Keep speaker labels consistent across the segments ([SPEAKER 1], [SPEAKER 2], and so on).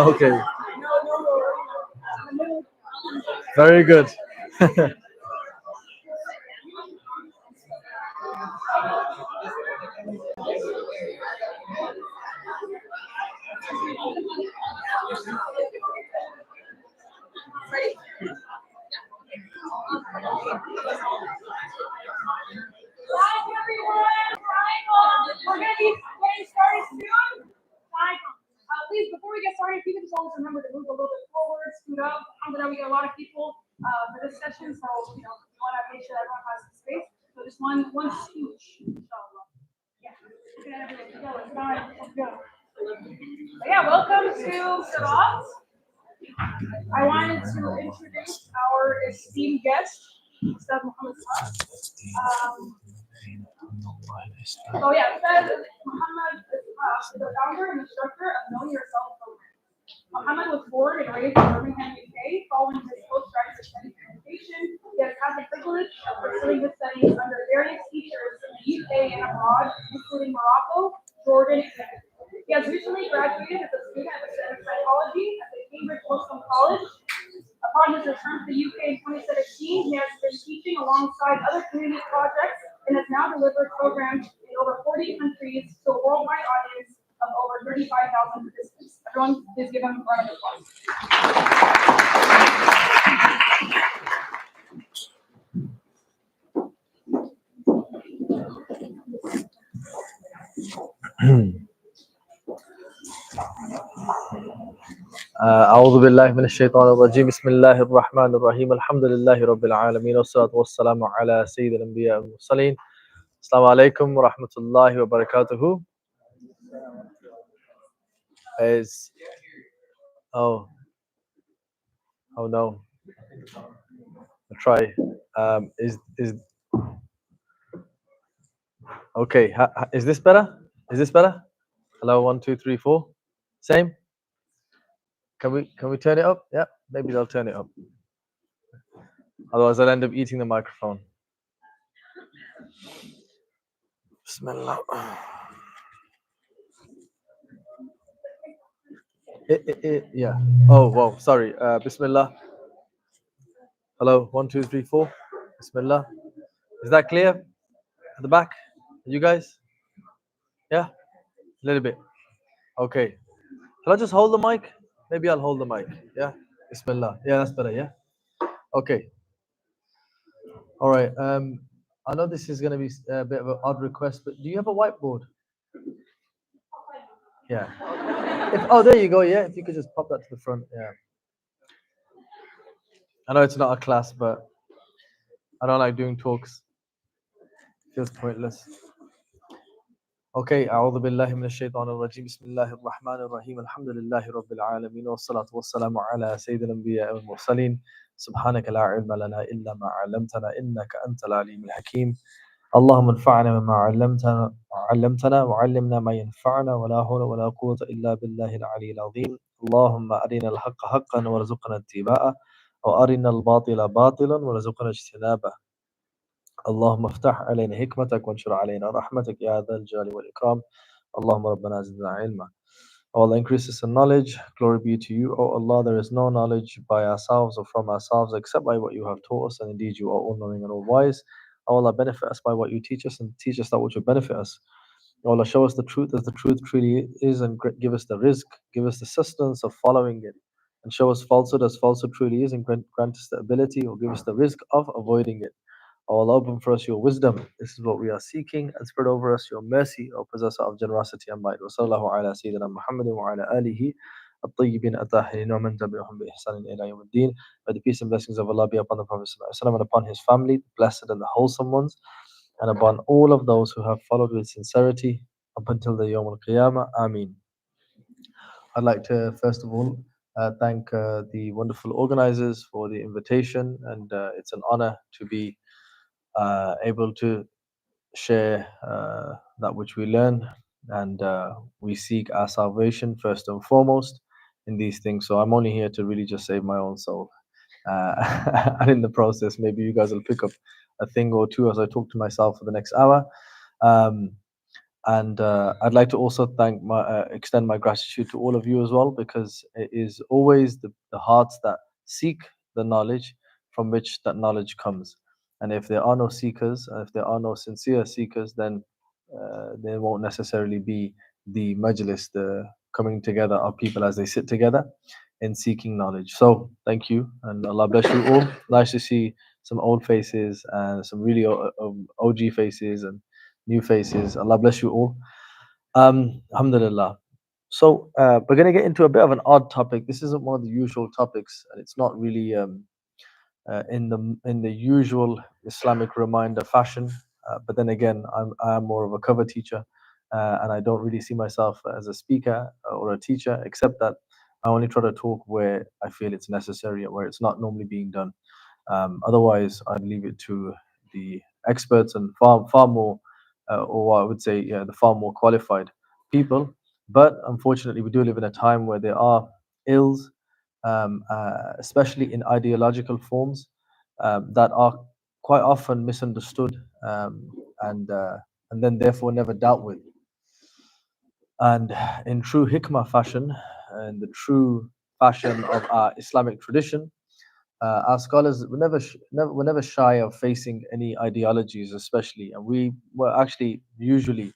[SPEAKER 1] Okay. Very good.
[SPEAKER 2] Hi everyone. We're going to be getting started soon. Please, before we get started, if you can just always remember to move a little bit forward, scoot up. We get a lot of people for this session, so we want to make sure that everyone has some space. So just one scooch. Inshallah. Yeah. Okay, everyone. Go. Let's go. But yeah, welcome to Siraat. I wanted to introduce our esteemed guest, Ustadh Mohammed Isaaq. Ustadh Mohammed Isaaq is the founder and instructor of Know Yourself program. Mohammed was born and raised in Birmingham, UK. Following his postgraduate studies in education, he has had the privilege of pursuing his studies under various teachers in the UK and abroad, including Morocco, Jordan, and Canada. He has recently graduated as a student of psychology at the Cambridge Muslim College. Upon his return to the UK in 2017, he has been teaching alongside other community projects and has now delivered programs in over 40 countries to a worldwide audience of over 35,000 participants. Everyone, please give him a round of applause.
[SPEAKER 1] أعوذ بالله من الشيطان الرجيم بسم الله الرحمن الرحيم الحمد لله رب العالمين والصلاة والسلام على سيد الأنبياء والمرسلين السلام عليكم ورحمة الله وبركاته. Is oh no, I'll try. Is okay? Is this better? Is this better? Hello, 1 2 3 4. Same. Can we turn it up? Yeah, maybe they'll turn it up. Otherwise, I'll end up eating the microphone. Bismillah. Yeah. Oh, wow. Sorry. Bismillah. Hello. 1 2 3 4. Bismillah. Is that clear? At the back? You guys? Yeah? A little bit. Okay. Shall I just hold the mic? Maybe I'll hold the mic. Yeah? Bismillah. Yeah, that's better. Yeah? Okay. All right. I know this is going to be a bit of an odd request, but do you have a whiteboard? Yeah. Oh, there you go. Yeah. If you could just pop that to the front. Yeah. I know it's not a class, but I don't like doing talks. It feels pointless. Okay, أعوذ بالله من الشيطان الرجيم بسم الله الرحمن الرحيم الحمد لله رب العالمين والصلاة والسلام على سيد الأنبياء والمرسلين سبحانك لا علم لنا إلا ما علمتنا إنك أنت العليم الحكيم اللهم انفعنا بما علمتنا وعلمنا ما ينفعنا ولا حول ولا قوة إلا بالله العلي العظيم اللهم أرنا الحق حقا وارزقنا اتباعه وأرنا الباطل باطلا وارزقنا اجتنابه اللهم افتح علينا حكمتك وانشر علينا رحمتك يا ذا الجلال والإكرام اللهم ربنا زدنا علما. Allah increases in knowledge. Glory be to you, O Allah. There is no knowledge by ourselves or from ourselves except by what you have taught us, and indeed you are all knowing and all wise. O Allah, benefit us by what you teach us and teach us that which will benefit us. O Allah, show us the truth as the truth truly is and give us the rizq, give us the sustenance of following it. And show us falsehood as falsehood truly is and grant us the ability or give us the rizq of avoiding it. O Allah, open for us your wisdom. This is what we are seeking, and spread over us your mercy, O possessor of generosity and might. Wa sallallahu ala Sayyidina Muhammadin wa ala alihi الطيبين الطاهرين ومن تبعهم بإحسان إلى يوم الدين. May the peace and blessings of Allah be upon the Prophet ﷺ and upon his family, the blessed and the wholesome ones, and upon all of those who have followed with sincerity up until the Yawm al-Qiyamah. Ameen. I'd like to first of all thank the wonderful organizers for the invitation, and it's an honor to be able to share that which we learn, and we seek our salvation first and foremost in these things. So I'm only here to really just save my own soul, and in the process, maybe you guys will pick up a thing or two as I talk to myself for the next hour. And I'd like to also extend my gratitude to all of you as well, because it is always the hearts that seek the knowledge from which that knowledge comes. And if there are no seekers, and if there are no sincere seekers, then there won't necessarily be the majlis, the coming together of people as they sit together in seeking knowledge. So thank you, and Allah bless you all. Nice to see some old faces and some really OG faces and new faces. Allah bless you all. Alhamdulillah. So we're going to get into a bit of an odd topic. This isn't one of the usual topics, and it's not really in the usual Islamic reminder fashion. But then again, I'm more of a cover teacher, and I don't really see myself as a speaker or a teacher, except that I only try to talk where I feel it's necessary and where it's not normally being done. Otherwise, I'd leave it to the experts and far more, or I would say, yeah, the far more qualified people. But unfortunately, we do live in a time where there are ills, especially in ideological forms, that are quite often misunderstood, and then therefore never dealt with. And in true hikmah fashion, in the true fashion of our Islamic tradition, our scholars were never shy of facing any ideologies, especially, and we were actually usually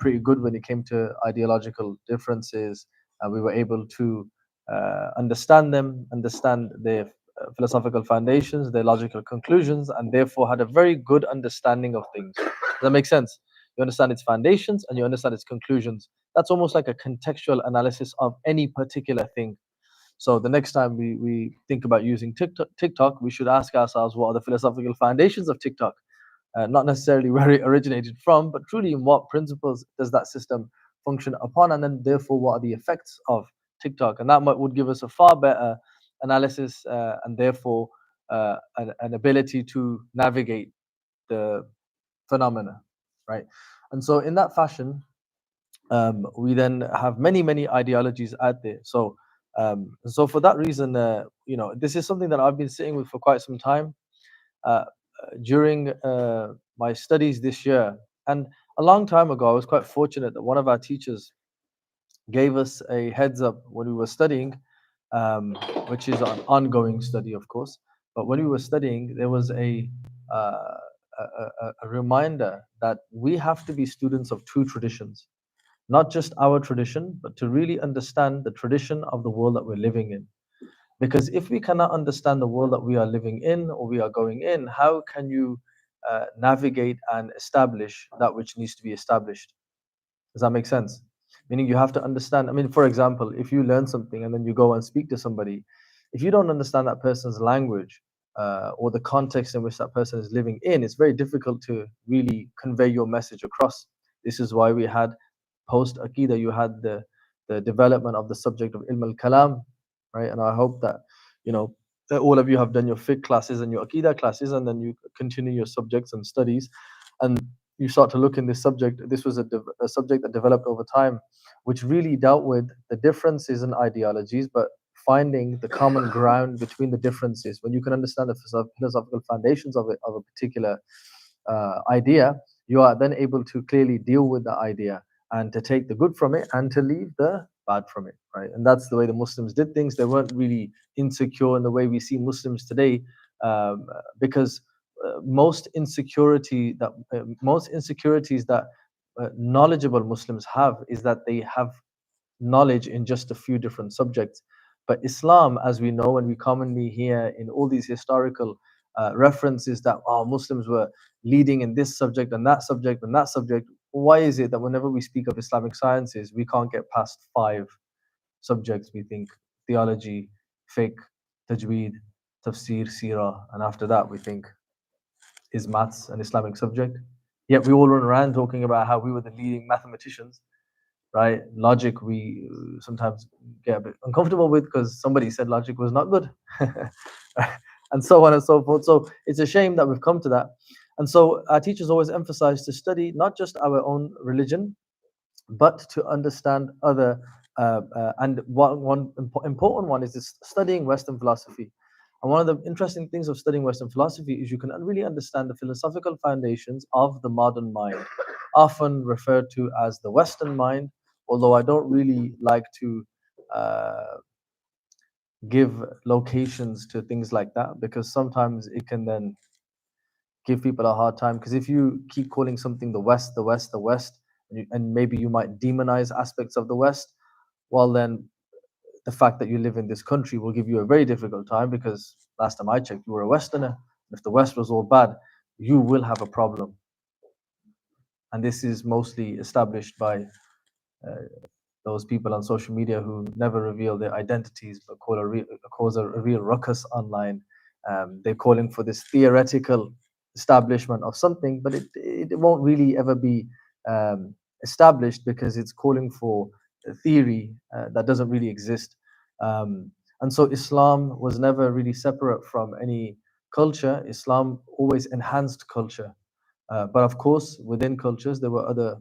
[SPEAKER 1] pretty good when it came to ideological differences. We were able to understand them, understand their philosophical foundations, their logical conclusions, and therefore had a very good understanding of things. Does that make sense? You understand its foundations and you understand its conclusions. That's almost like a contextual analysis of any particular thing. So the next time we think about using TikTok, we should ask ourselves, what are the philosophical foundations of TikTok? Not necessarily where it originated from, but truly in what principles does that system function upon, and then therefore what are the effects of TikTok? And that would give us a far better analysis, and therefore an ability to navigate the phenomena, right? And so in that fashion, we then have many ideologies out there. So for that reason, this is something that I've been sitting with for quite some time, during my studies this year. And a long time ago, I was quite fortunate that one of our teachers gave us a heads up when we were studying, which is an ongoing study, of course. But when we were studying, there was uh, a reminder that we have to be students of two traditions, not just our tradition, but to really understand the tradition of the world that we're living in. Because if we cannot understand the world that we are living in or we are going in, how can you navigate and establish that which needs to be established? Does that make sense? Meaning you have to understand. I mean, for example, if you learn something and then you go and speak to somebody, if you don't understand that person's language, or the context in which that person is living in, it's very difficult to really convey your message across. This is why we had post Aqidah, you had the development of the subject of Ilm al Kalam, right? And I hope that, that all of you have done your fiqh classes and your Aqidah classes, and then you continue your subjects and studies. And you start to look in this subject. This was a subject that developed over time, which really dealt with the differences in ideologies, but finding the common ground between the differences. When you can understand the philosophical foundations of a particular idea, you are then able to clearly deal with the idea and to take the good from it and to leave the bad from it, right? And that's the way the Muslims did things. They weren't really insecure in the way we see Muslims today, because most insecurities that knowledgeable Muslims have is that they have knowledge in just a few different subjects. But Islam, as we know, and we commonly hear in all these historical references, that Muslims were leading in this subject and that subject and that subject. Why is it that whenever we speak of Islamic sciences, we can't get past 5 subjects? We think theology, fiqh, tajweed, tafsir, seerah, and after that we think is maths an Islamic subject? Yet we all run around talking about how we were the leading mathematicians, right? Logic, we sometimes get a bit uncomfortable with because somebody said logic was not good, and so on and so forth. So it's a shame that we've come to that. And so our teachers always emphasize to study not just our own religion, but to understand other. And one important one is this, studying Western philosophy. And one of the interesting things of studying Western philosophy is you can really understand the philosophical foundations of the modern mind, often referred to as the Western mind, although I don't really like to give locations to things like that, because sometimes it can then give people a hard time. Because if you keep calling something the West, the West, the West, and maybe you might demonize aspects of the West, well, then the fact that you live in this country will give you a very difficult time, because last time I checked, you were a Westerner. If the West was all bad, you will have a problem. And this is mostly established by those people on social media who never reveal their identities but cause a real ruckus online. They're calling for this theoretical establishment of something, but it won't really ever be established, because it's calling for a theory that doesn't really exist. And so Islam was never really separate from any culture. Islam always enhanced culture. But of course, within cultures, there were other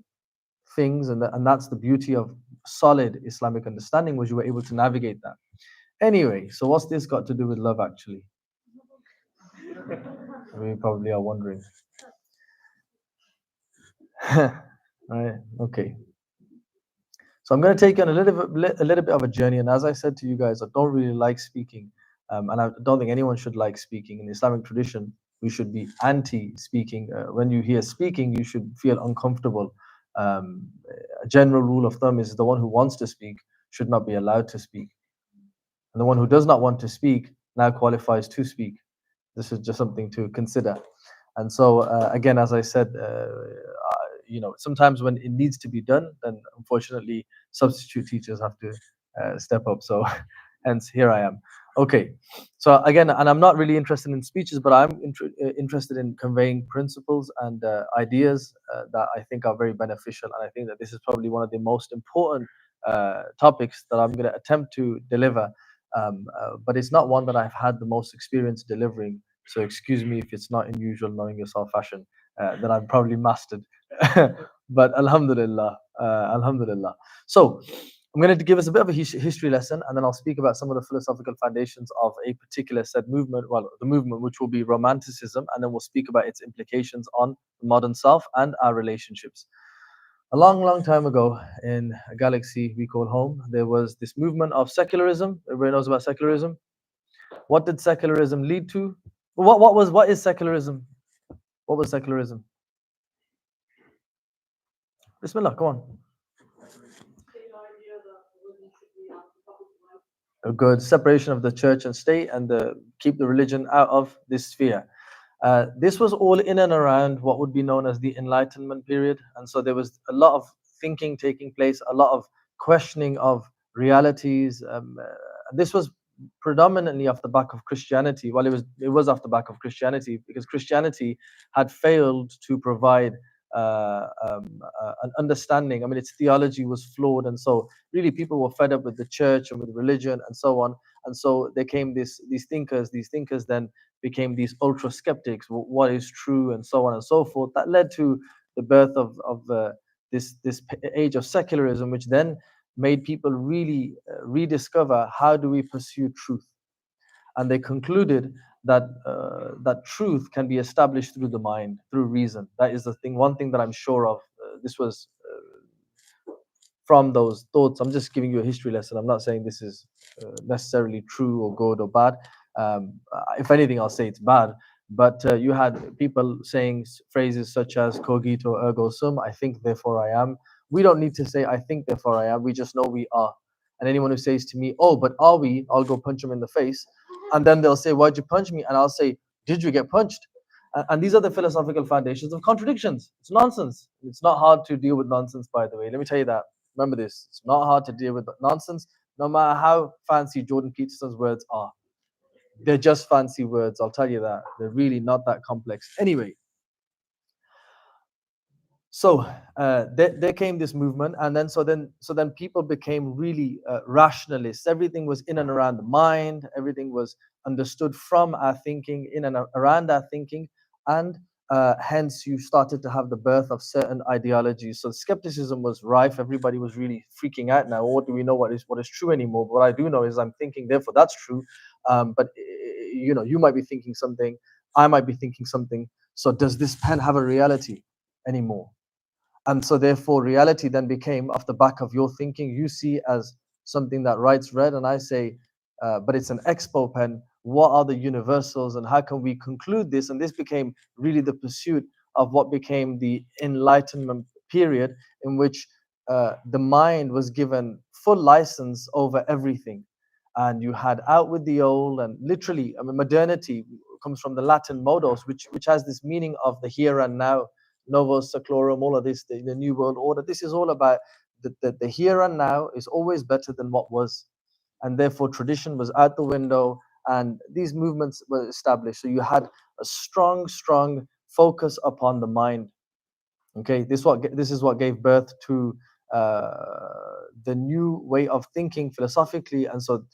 [SPEAKER 1] things, and that's the beauty of solid Islamic understanding, was you were able to navigate that. Anyway, so what's this got to do with love, actually? We probably are wondering. Right, okay. So I'm going to take you on a little bit of a journey, and as I said to you guys, I don't really like speaking, and I don't think anyone should like speaking. In the Islamic tradition, we should be anti-speaking. When you hear speaking, you should feel uncomfortable. A general rule of thumb is the one who wants to speak should not be allowed to speak, and the one who does not want to speak now qualifies to speak. This is just something to consider. And so, again, as I said, sometimes when it needs to be done, then unfortunately substitute teachers have to step up. So hence here I am. Okay, so again, and I'm not really interested in speeches, but I'm interested in conveying principles and ideas that I think are very beneficial, and I think that this is probably one of the most important topics that I'm going to attempt to deliver, but it's not one that I've had the most experience delivering, so excuse me if it's not in usual knowing yourself fashion that I've probably mastered. But Alhamdulillah, Alhamdulillah. So I'm going to give us a bit of a history lesson, and then I'll speak about some of the philosophical foundations of a particular said movement, well, the movement which will be Romanticism, and then we'll speak about its implications on the modern self and our relationships. A long, long time ago, in a galaxy we call home, there was this movement of secularism. Everybody knows about secularism. What did secularism lead to? What is secularism? What was secularism? Bismillah, come on. A good separation of the church and state, and keep the religion out of this sphere. This was all in and around what would be known as the Enlightenment period, and so there was a lot of thinking taking place, a lot of questioning of realities. This was predominantly off the back of Christianity. Well, it was off the back of Christianity, because Christianity had failed to provide an understanding. I mean, its theology was flawed, and so really people were fed up with the church and with religion and so on. And so there came these thinkers. These thinkers then became these ultra skeptics. What is true, and so on and so forth. That led to the birth of this age of secularism, which then made people really rediscover how do we pursue truth. And they concluded that that truth can be established through the mind, through reason. That is the thing. One thing that I'm sure of. This was from those thoughts. I'm just giving you a history lesson. I'm not saying this is necessarily true or good or bad. If anything, I'll say it's bad. But you had people saying phrases such as "cogito ergo sum," I think, therefore I am. We don't need to say "I think, therefore I am." We just know we are. And anyone who says to me, "Oh, but are we?" I'll go punch them in the face, and then they'll say, "Why'd you punch me?" And I'll say, "Did you get punched?" And these are the philosophical foundations of contradictions. It's nonsense. It's not hard to deal with nonsense, by the way. Let me tell you that. Remember this. It's not hard to deal with nonsense, no matter how fancy Jordan Peterson's words are. They're just fancy words, I'll tell you that. They're really not that complex. Anyway, so there came this movement, and then so then people became really rationalists. Everything was in and around the mind. Everything was understood from our thinking, in and around our thinking, and hence you started to have the birth of certain ideologies. So skepticism was rife. Everybody was really freaking out now. What do we know what is true anymore? But what I do know is I'm thinking, therefore that's true. But you might be thinking something, I might be thinking something. So does this pen have a reality anymore? And so therefore reality then became, off the back of your thinking, you see as something that writes red, and I say, but it's an expo pen. What are the universals, and how can we conclude this? And this became really the pursuit of what became the Enlightenment period, in which the mind was given full license over everything. And you had out with the old, and literally, I mean, modernity comes from the Latin modos, which has this meaning of the here and now, novus seclorum, all of this, the new world order. This is all about the here and now is always better than what was, and therefore tradition was out the window, and these movements were established. So you had a strong focus upon the mind. Okay, this is what gave birth to the new way of thinking philosophically. And so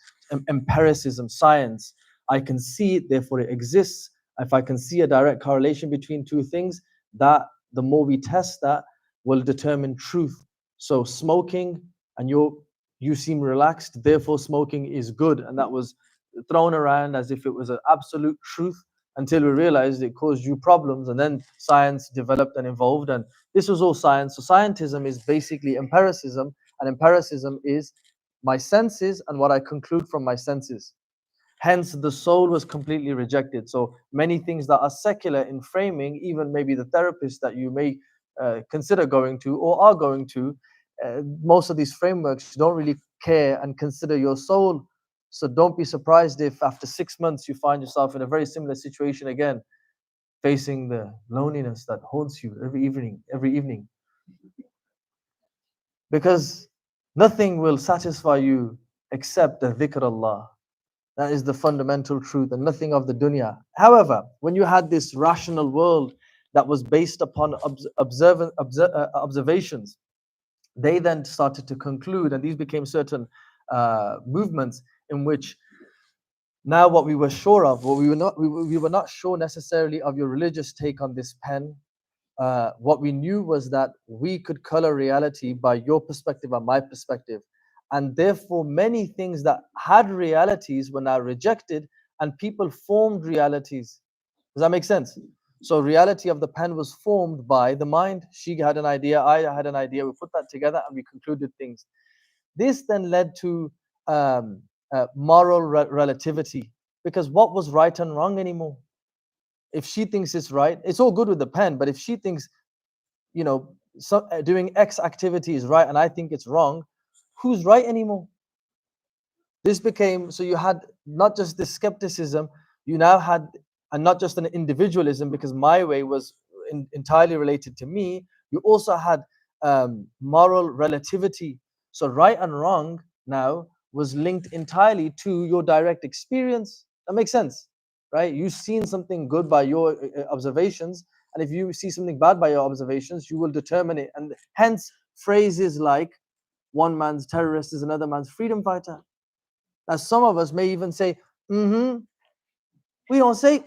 [SPEAKER 1] empiricism, science, I can see it, therefore it exists. If I can see a direct correlation between two things, that the more we test that will determine truth. So smoking, and you seem relaxed, therefore smoking is good, and that was thrown around as if it was an absolute truth, until we realized it caused you problems. And then science developed and evolved, and this was all science. So scientism is basically empiricism, and empiricism is my senses and what I conclude from my senses. Hence, the soul was completely rejected. So many things that are secular in framing, even maybe the therapist that you may consider going to or are going to, most of these frameworks don't really care and consider your soul. So don't be surprised if after 6 months you find yourself in a very similar situation again, facing the loneliness that haunts you every evening. Because nothing will satisfy you except the dhikr Allah. That is the fundamental truth, and nothing of the dunya. However, when you had this rational world that was based upon observations, they then started to conclude, and these became certain movements in which now what we were sure of, what we were not sure necessarily of your religious take on this pen. What we knew was that we could color reality by your perspective and my perspective. And therefore, many things that had realities were now rejected, and people formed realities. Does that make sense? So, reality of the pen was formed by the mind. She had an idea, I had an idea. We put that together and we concluded things. This then led to moral relativity, because what was right and wrong anymore? If she thinks it's right, it's all good with the pen. But if she thinks, doing X activity is right and I think it's wrong, who's right anymore? This became, so you had not just this skepticism, you now had, and not just an individualism, because my way was entirely related to me. You also had moral relativity. So right and wrong now was linked entirely to your direct experience. That makes sense, right? You've seen something good by your observations, and if you see something bad by your observations, you will determine it. And hence phrases like one man's terrorist is another man's freedom fighter. Now some of us may even say, we don't say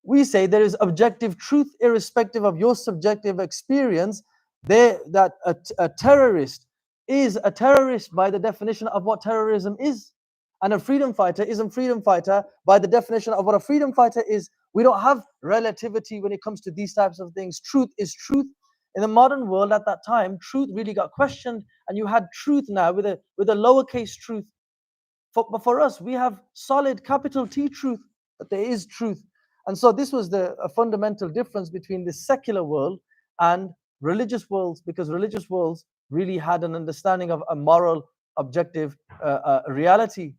[SPEAKER 1] we say there is objective truth irrespective of your subjective experience. That a terrorist is a terrorist by the definition of what terrorism is, and a freedom fighter isn't freedom fighter by the definition of what a freedom fighter is. We don't have relativity when it comes to these types of things. Truth is truth. In the modern world at that time, truth really got questioned, and you had truth now with a lowercase truth. But for us, we have solid capital T truth, that there is truth. And so this was a fundamental difference between the secular world and religious worlds, because religious worlds really had an understanding of a moral, objective reality.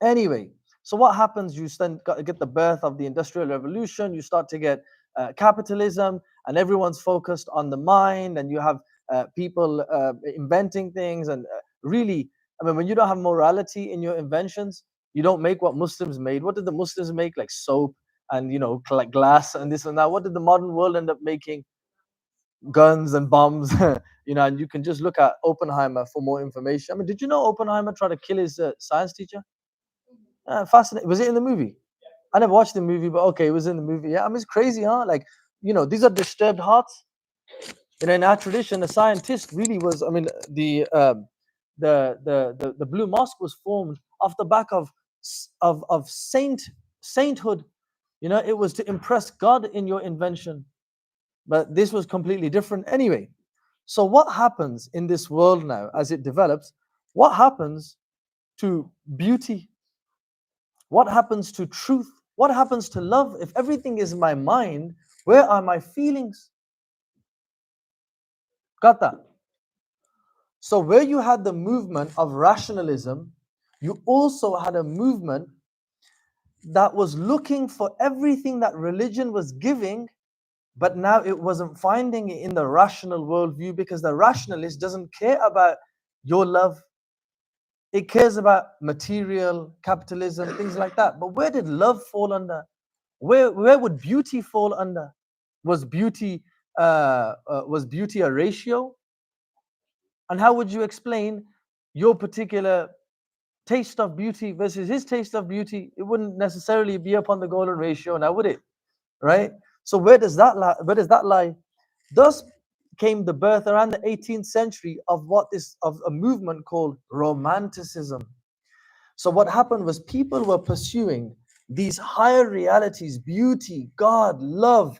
[SPEAKER 1] Anyway, so what happens? You get the birth of the Industrial Revolution. You start to get capitalism, and everyone's focused on the mind, and you have people inventing things. And really, I mean, when you don't have morality in your inventions, you don't make what Muslims made. What did the Muslims make? Like soap and, like glass and this and that. What did the modern world end up making? Guns and bombs. And you can just look at Oppenheimer for more information. I mean, did you know Oppenheimer tried to kill his science teacher? Fascinating. Was it in the movie? I never watched the movie, but okay, it was in the movie. Yeah, I mean, it's crazy, huh? Like, these are disturbed hearts. In our tradition, a scientist really was. I mean, the Blue Mosque was formed off the back of of sainthood. You know, it was to impress God in your invention. But this was completely different anyway. So what happens in this world now as it develops? What happens to beauty? What happens to truth? What happens to love? If everything is my mind, where are my feelings? Got that? So where you had the movement of rationalism, you also had a movement that was looking for everything that religion was giving, but now it wasn't finding it in the rational worldview, because the rationalist doesn't care about your love. It cares about material, capitalism, things like that. But where did love fall under? Where would beauty fall under? Was beauty a ratio? And how would you explain your particular taste of beauty versus his taste of beauty? It wouldn't necessarily be upon the golden ratio, now would it? Right? So where does that lie? Where does that lie? Thus came the birth around the 18th century of a movement called Romanticism. So what happened was people were pursuing these higher realities, beauty, God, love,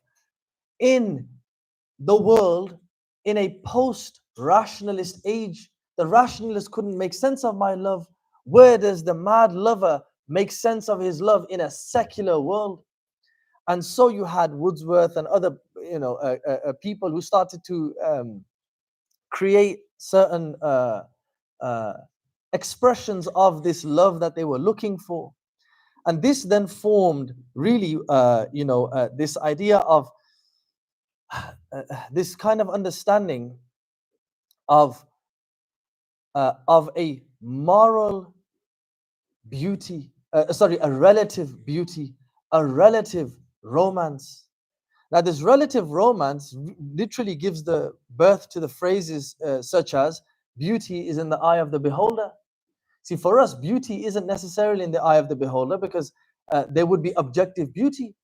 [SPEAKER 1] in the world in a post-rationalist age. The rationalist couldn't make sense of my love. Where does the mad lover make sense of his love in a secular world? And so you had Wordsworth and other, people who started to create certain expressions of this love that they were looking for. And this then formed really, this idea of this kind of understanding of a moral beauty, a relative beauty, a relative romance. Now, this relative romance literally gives the birth to the phrases such as beauty is in the eye of the beholder. See, for us, beauty isn't necessarily in the eye of the beholder, because there would be objective beauty.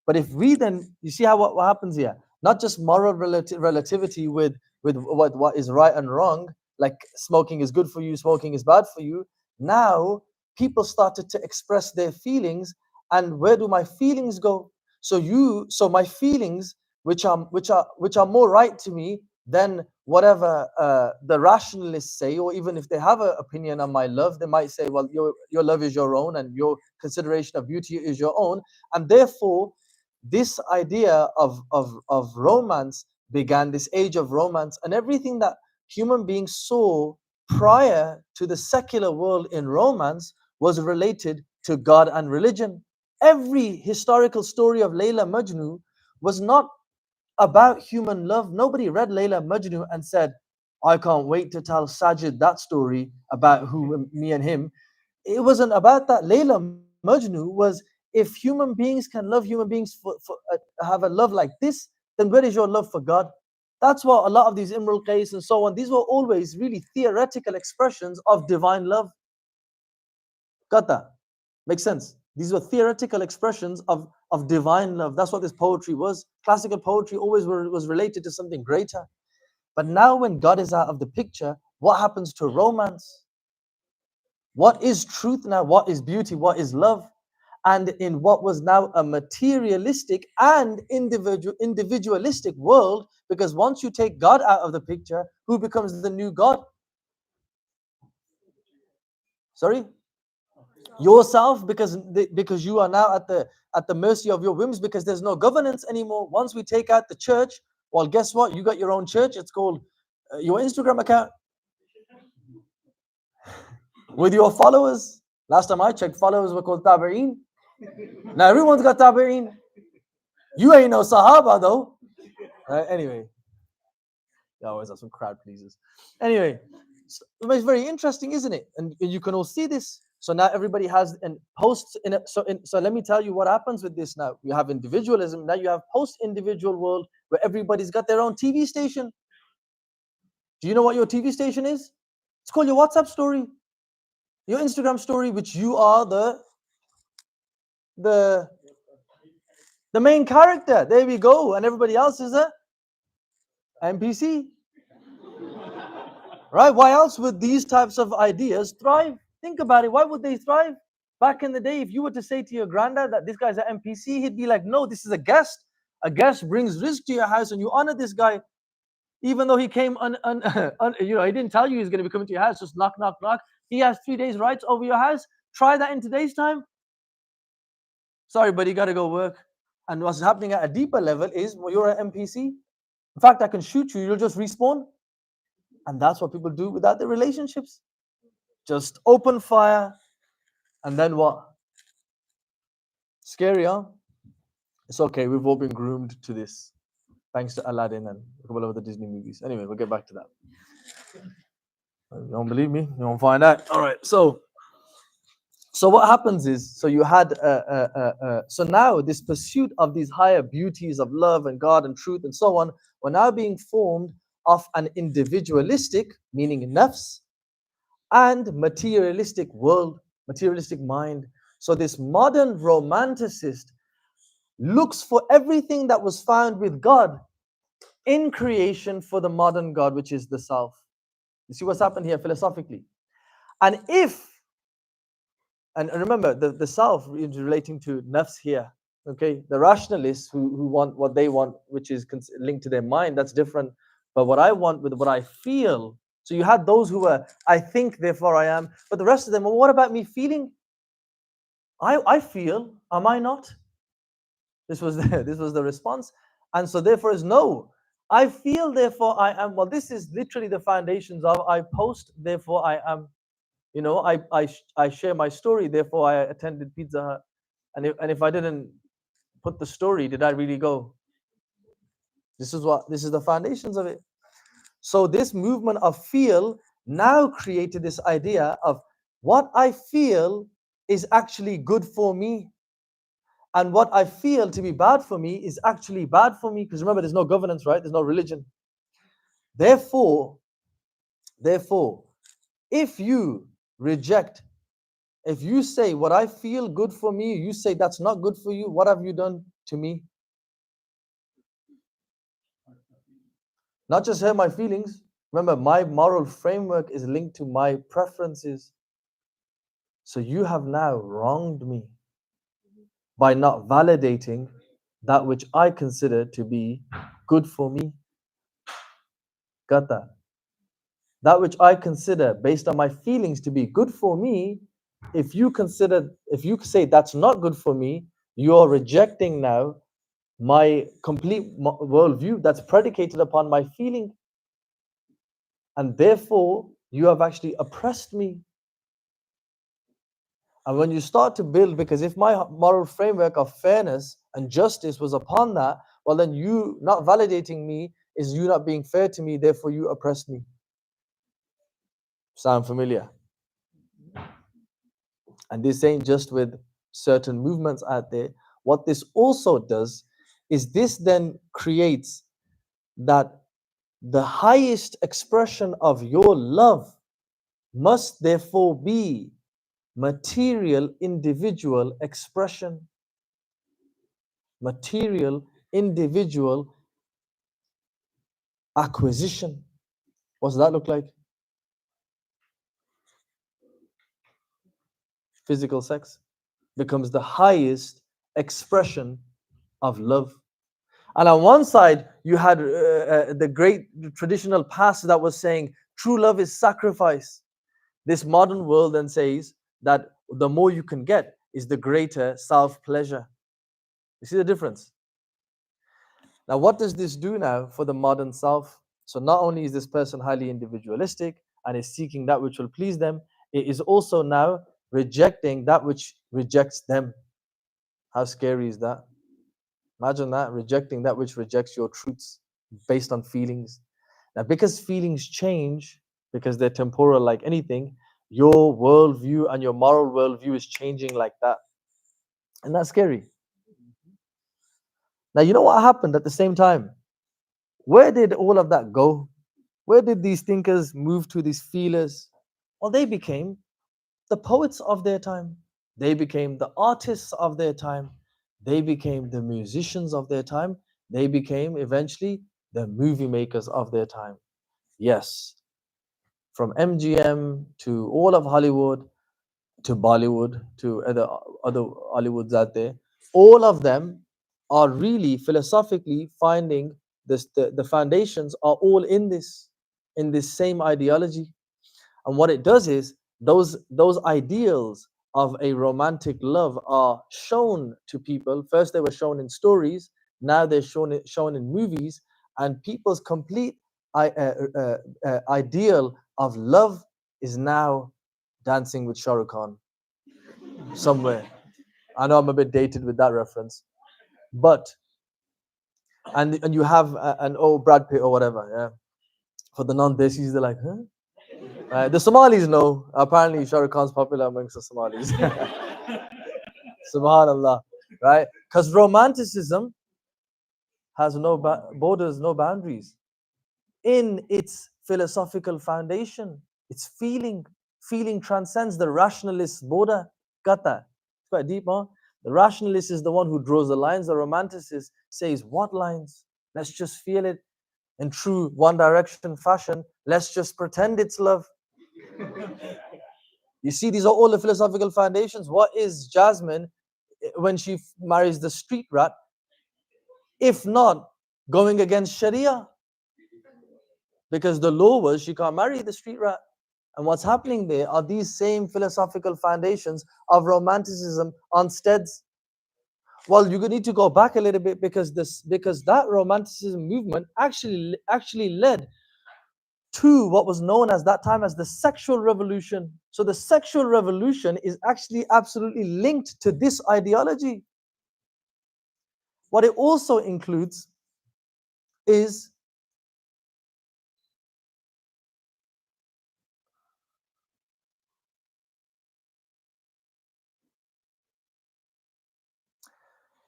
[SPEAKER 1] But if we then, you see how what happens here? Not just moral relativity with what is right and wrong, like smoking is good for you, smoking is bad for you. Now people started to express their feelings, and where do my feelings go? So my feelings, which are more right to me than whatever the rationalists say, or even if they have an opinion on my love, they might say, well, your love is your own, and your consideration of beauty is your own, and therefore this idea of romance began, this age of romance, and everything that human beings saw prior to the secular world in romance was related to God and religion. Every historical story of Layla Majnun was not about human love. Nobody read Layla Majnun and said, I can't wait to tell Sajid that story about me and him. It wasn't about that. Layla Majnun was, if human beings can love human beings have a love like this, then where is your love for God? That's what a lot of these Imrul Qais and so on, these were always really theoretical expressions of divine love. Got that? Makes sense? These were theoretical expressions of divine love. That's what this poetry was. Classical poetry always was related to something greater. But now when God is out of the picture, what happens to romance? What is truth now? What is beauty? What is love? And in what was now a materialistic and individualistic world, because once you take God out of the picture, who becomes the new God? Sorry? Yourself, because you are now at the mercy of your whims, because there's no governance anymore. Once we take out the church, well, guess what? You got your own church. It's called your Instagram account with your followers. Last time I checked, followers were called Tabi'een. Now everyone's got Tabi'een. You ain't no Sahaba though. Anyway, you always have some crowd pleasers. Anyway, so it's very interesting, isn't it? And you can all see this. So now everybody has and posts in it. So let me tell you what happens with this now. You have individualism. Now you have post-individual world where everybody's got their own TV station. Do you know what your TV station is? It's called your WhatsApp story, your Instagram story, which you are the main character. There we go. And everybody else is a NPC. Right? Why else would these types of ideas thrive? Think about it. Why would they thrive? Back in the day, if you were to say to your granddad that this guy's an NPC, he'd be like, no, this is a guest. A guest brings risk to your house and you honor this guy, even though he came, he didn't tell you he's going to be coming to your house, just knock, knock, knock. He has 3 days rights over your house. Try that in today's time. Sorry, but you got to go work. And what's happening at a deeper level is, well, you're an NPC. In fact, I can shoot you, you'll just respawn. And that's what people do without their relationships. Just open fire, and then what? Scary, huh? It's okay, we've all been groomed to this, thanks to Aladdin and a couple of other Disney movies. Anyway, we'll get back to that. You don't believe me? You won't find out. All right, so what happens is, so you had, so now this pursuit of these higher beauties of love and God and truth and so on, were now being formed of an individualistic, meaning nafs, and materialistic world, materialistic mind. So this modern romanticist looks for everything that was found with God in creation for the modern God, which is the self. You see what's happened here philosophically? And remember, the self is relating to nafs here, okay? The rationalists who want what they want, which is linked to their mind, that's different. But what I want with what I feel, so you had those who were, I think, therefore I am, but the rest of them, well, what about me feeling? I feel, am I not? This was the response. And so therefore is no. I feel, therefore I am. Well, this is literally the foundations of I post, therefore I am. You know, I share my story, therefore I attended Pizza Hut. And if I didn't put the story, did I really go? This is the foundations of it. So this movement of feel now created this idea of what I feel is actually good for me. And what I feel to be bad for me is actually bad for me. Because remember, there's no governance, right? There's no religion. Therefore, if you reject, if you say what I feel good for me, you say that's not good for you, what have you done to me? Not just hurt my feelings. Remember, my moral framework is linked to my preferences. So you have now wronged me by not validating that which I consider to be good for me. Got that? That which I consider based on my feelings to be good for me, if you say that's not good for me, you're rejecting now my complete worldview that's predicated upon my feeling. And therefore, you have actually oppressed me. And when you start to build, because if my moral framework of fairness and justice was upon that, well, then you not validating me is you not being fair to me, therefore you oppressed me. Sound familiar? And this ain't just with certain movements out there. What this also does is this then creates that the highest expression of your love must therefore be material individual expression. Material individual acquisition. What does that look like? Physical sex becomes the highest expression of love. And on one side, you had the great traditional past that was saying true love is sacrifice. This modern world then says that the more you can get is the greater self-pleasure. You see the difference? Now, what does this do now for the modern self? So not only is this person highly individualistic and is seeking that which will please them, it is also now rejecting that which rejects them. How scary is that? Imagine that, rejecting that which rejects your truths based on feelings. Now, because feelings change, because they're temporal like anything, your worldview and your moral worldview is changing like that. And that's scary. Now, you know what happened at the same time? Where did all of that go? Where did these thinkers move to, these feelers? Well, they became the poets of their time. They became the artists of their time. They became the musicians of their time. They became eventually the movie makers of their time. Yes. From MGM to all of Hollywood, to Bollywood, to other Hollywoods out there, all of them are really philosophically finding this, the foundations are all in this same ideology. And what it does is those ideals of a romantic love are shown to people. First they were shown in stories, now they're shown in movies, and people's complete ideal of love is now Dancing with Shah Rukh Khan somewhere. I know I'm a bit dated with that reference, but and you have an old Brad Pitt or whatever, yeah. For the non-Desis, they're like, huh? The Somalis know. Apparently, Shah Rukh Khan's popular amongst the Somalis. Subhanallah, right? Because Romanticism has no borders, no boundaries in its philosophical foundation. Its feeling transcends the rationalist's border. Kata. It's quite deep, huh? The rationalist is the one who draws the lines. The romanticist says, what lines? Let's just feel it in true One Direction fashion. Let's just pretend it's love. You see, these are all the philosophical foundations. What is Jasmine when she marries the street rat, if not going against Sharia? Because the law was she can't marry the street rat. And what's happening there are these same philosophical foundations of Romanticism on steads. Well, you need to go back a little bit because that Romanticism movement actually led to what was known at that time as the sexual revolution. So the sexual revolution is actually absolutely linked to this ideology. What it also includes is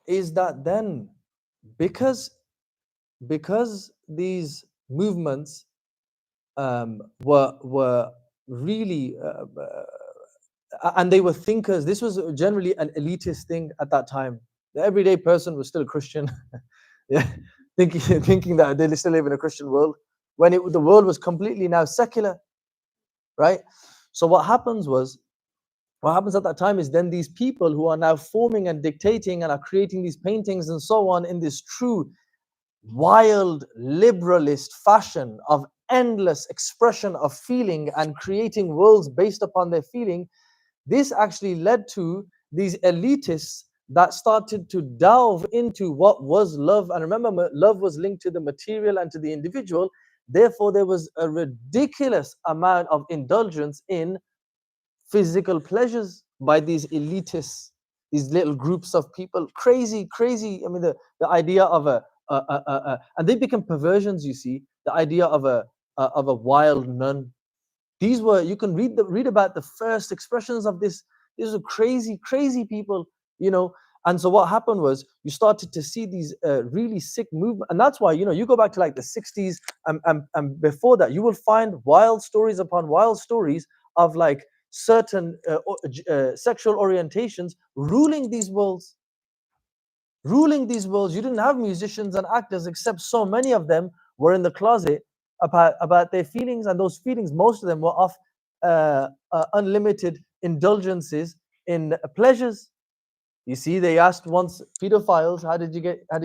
[SPEAKER 1] that then because these movements were really and they were thinkers. This was generally an elitist thing at that time. The everyday person was still a Christian, yeah, thinking that they still live in a Christian world when the world was completely now secular, right? So what happens at that time is then these people who are now forming and dictating and are creating these paintings and so on in this true wild liberalist fashion of endless expression of feeling and creating worlds based upon their feeling. This actually led to these elitists that started to delve into what was love. And remember, love was linked to the material and to the individual. Therefore, there was a ridiculous amount of indulgence in physical pleasures by these elitists, these little groups of people. Crazy. I mean, the idea of and they become perversions. You see, the idea of a wild nun. These were, you can read about the first expressions of this. These were crazy people, you know. And so what happened was you started to see these really sick movement, and that's why, you know, you go back to like the 60s and before that, you will find wild stories upon wild stories of like certain sexual orientations ruling these worlds. You didn't have musicians and actors, except so many of them were in the closet about their feelings, and those feelings, most of them were of unlimited indulgences in pleasures. You see, they asked once pedophiles, how did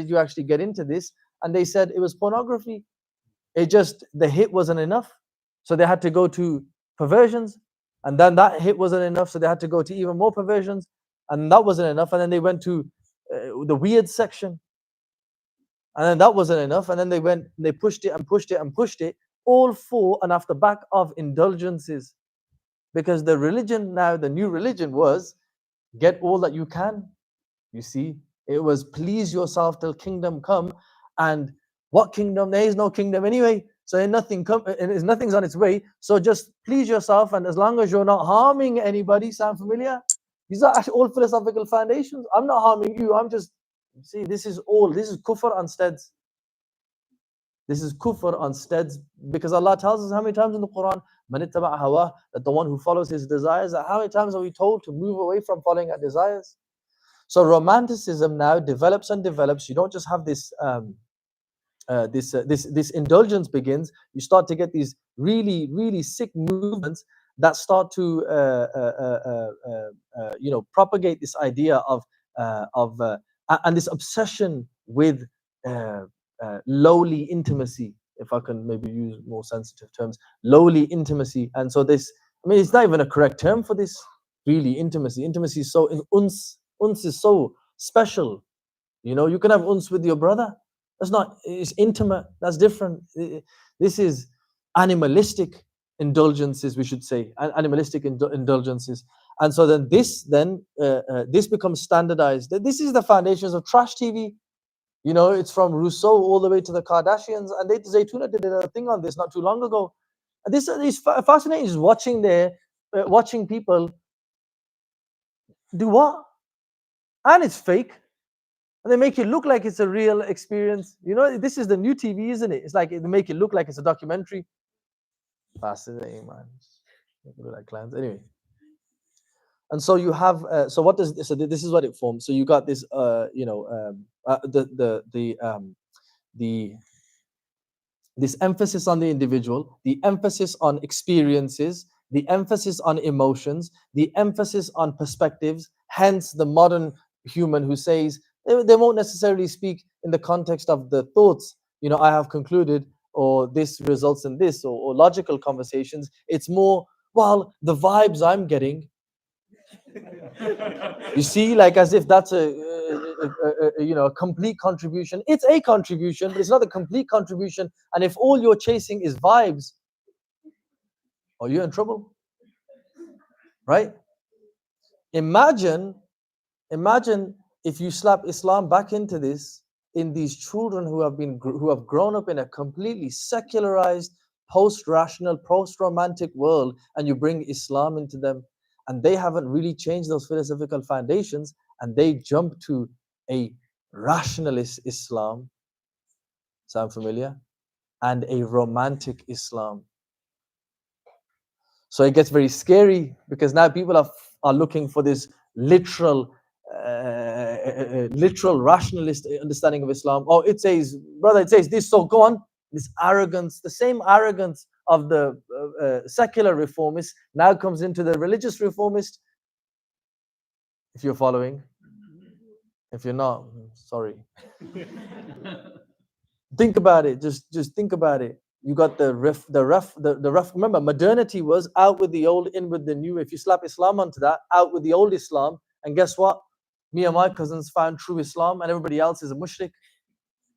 [SPEAKER 1] you actually get into this? And they said it was pornography. The hit wasn't enough, so they had to go to perversions, and then that hit wasn't enough, so they had to go to even more perversions, and that wasn't enough, and then they went to the weird section, and then that wasn't enough, and then they pushed it, all for and off the back of indulgences, because the new religion was get all that you can. You see, it was please yourself till kingdom come, and what kingdom? There is no kingdom anyway, so nothing's on its way. So just please yourself, and as long as you're not harming anybody. Sound familiar? These are actually all philosophical foundations. I'm not harming you. I'm just, see, this is kufr on steads. This is kufr on steads, because Allah tells us how many times in the Quran, man ittaba hawa, that the one who follows his desires. How many times are we told to move away from following our desires? So Romanticism now develops and develops. You don't just have this this indulgence begins. You start to get these really sick movements that start to propagate this idea of and this obsession with lowly intimacy, if I can maybe use more sensitive terms, lowly intimacy. And so this, I mean, it's not even a correct term for this, really. Intimacy is so, uns is so special. You know, you can have uns with your brother. That's not, it's intimate, that's different. This is animalistic indulgences, we should say, animalistic indulgences. And so then this becomes standardized. This is the foundations of trash TV. You know, it's from Rousseau all the way to the Kardashians, and Zaytuna did a thing on this not too long ago. This is fascinating, just watching people do what? And it's fake. And they make it look like it's a real experience. You know, this is the new TV, isn't it? It's like they make it look like it's a documentary. Fascinating, man. Look like clans. Anyway. And so you have, so what does, so this is what it forms. So you got this, this emphasis on the individual, the emphasis on experiences, the emphasis on emotions, the emphasis on perspectives. Hence the modern human who says, they won't necessarily speak in the context of the thoughts, you know, I have concluded, or this results in this, or logical conversations. It's more, well, the vibes I'm getting. You see, like as if that's a complete contribution. It's a contribution, but it's not a complete contribution. And if all you're chasing is vibes, are you in trouble? Right? Imagine if you slap Islam back into this, in these children who have grown up in a completely secularized, post-rational, post-romantic world, and you bring Islam into them, and they haven't really changed those philosophical foundations, and they jump to a rationalist Islam, sound familiar? And a romantic Islam. So it gets very scary, because now people are looking for this literal rationalist understanding of Islam. Oh, it says, brother, it says this, so go on. This arrogance, the same arrogance of the secular reformist now comes into the religious reformist. If you're following, if you're not, sorry. Think about it. Just think about it. You got the rough. Remember, modernity was out with the old, in with the new. If you slap Islam onto that, out with the old Islam, and guess what? Me and my cousins found true Islam, and everybody else is a mushrik.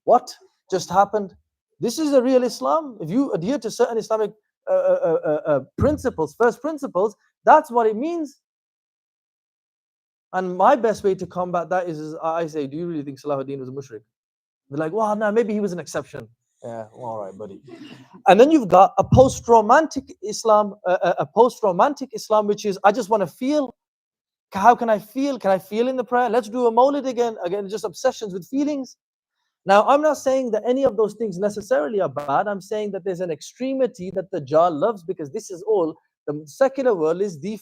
[SPEAKER 1] What just happened? This is a real Islam. If you adhere to certain Islamic principles, first principles, that's what it means. And my best way to combat that is I say, do you really think Salahuddin was a mushrik? They're like, well, no, maybe he was an exception. Yeah, well, all right, buddy. And then you've got a post-romantic Islam, which is, I just want to feel. How can I feel? Can I feel in the prayer? Let's do a Mawlid again. Again, just obsessions with feelings. Now, I'm not saying that any of those things necessarily are bad. I'm saying that there's an extremity that the Jah loves, because this is all, the secular world is the